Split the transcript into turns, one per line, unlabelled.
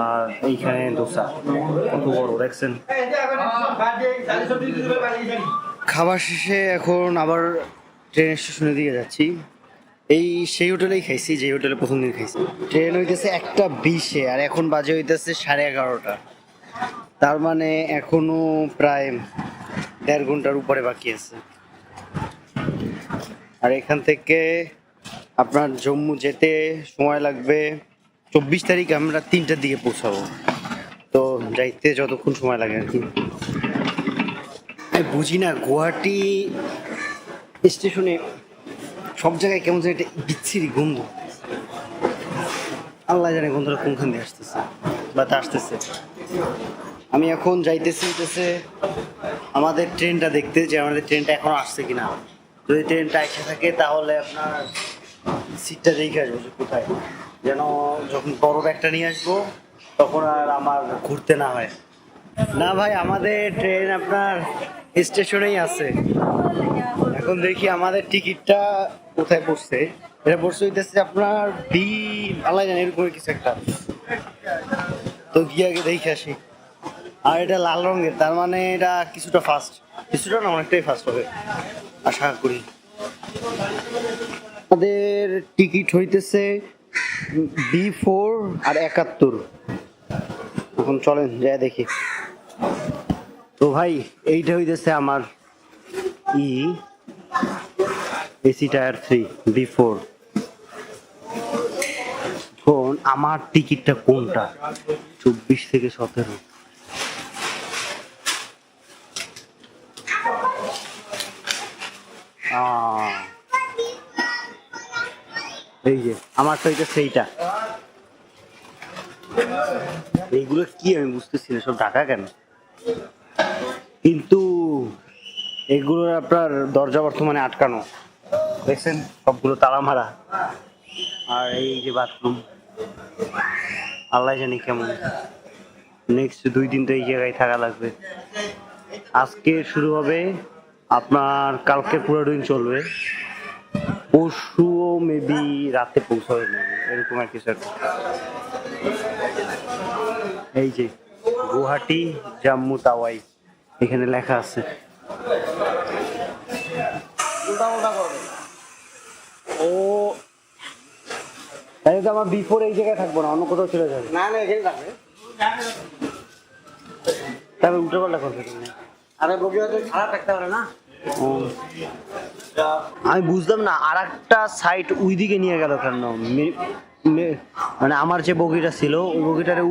আর এইখানে দোসা কত বড় দেখছেন। খাবার শেষে এখন আবার ট্রেন স্টেশনের দিকে যাচ্ছি। এই সেই হোটেলেই খাইছি যে হোটেলে প্রথম দিন খাইছি। ট্রেন হইতেছে 1:20 আর এখন বাজে হইতেছে 11:30। তার মানে এখনো প্রায় 1.5 ঘন্টার উপরে বাকি আছে। আর এখান থেকে আপনার জম্মু যেতে সময় লাগবে 24 তারিখ আমরা 3টার দিকে পৌঁছাবো। তো যাইতে যতক্ষণ সময় লাগে আর কি। আমি বুঝি না গুয়াহাটি স্টেশনে সব জায়গায় কেমন যেন একটা বিচ্ছিরি গন্ধ। আল্লাহ জানে গন্ধটা কোনখান দিয়ে আসতেছে বা তা আসতেছে। আমি এখন যাইতেছি আমাদের ট্রেনটা দেখতে, যে আমাদের ট্রেনটা এখনো আসছে কিনা। যদি ট্রেনটা এসে থাকে তাহলে আপনার সিটটা দেখে আসবো যে কোথায়, যেন যখন বড় ব্যাগটা নিয়ে আসবো তখন আর আমার ঘুরতে না হয়। না ভাই, আমাদের ট্রেন আপনার স্টেশনেই আছে। এখন দেখি আমাদের টিকিটটা কোথায় পড়ছে। এটা পড়ছে হইতেছে আপনার বি আল্লাহ জানে এরকম কিছু একটা। তো গিয়ে আগে দেখে আসি। আর এটা লাল রঙের, তার মানে এটা কিছুটা ফাস্ট, কিছুটা না অনেকটাই ফাস্ট হবে আশা করি। আমাদের টিকিট হইতেছে B4 আর 71। এখন চলেন যাই দেখি। তো ভাই এইটা হইতেছে আমার এসি টায়ার 3 B4। এখন আমার টিকিটটা কোনটা? 24 থেকে 17। এই যে আমার তো এটা সেইটা। এইগুলো কি আমি বুঝতেছি না, সব ঢাকা কেন? কিন্তু এগুলোর আপনার দরজা বর্তমানে আটকানো, দেখছেন সবগুলো তালা মারা। আর এই যে বাথরুম, আল্লাহ জানি কেমন। নেক্সট 2 দিন তো এই জায়গায় থাকা লাগবে। আজকে শুরু হবে, আপনার কালকে পুরো দিন চলবে, পরশুও মেবি রাতে পৌঁছাবে এরকম আর কিছু একটা। এই যে গুয়াহাটি জম্মু তাওয়াই এখানে লেখা আছে। ও তাহলে তো আমার B4 এই জায়গায় থাকবো না, অন্য কোথাও চলে যাবে। না না এখানে থাকবে, তবে উল্টো পাল্টা করবে তুমি। আরে বগি হয়তো খারাপ থাকতে পারে না। আমি বুঝলাম না আর একটা সাইড ওই দিকে নিয়ে গেল কেন? মানে আমার যে বগিটা ছিল ওই বগিটারে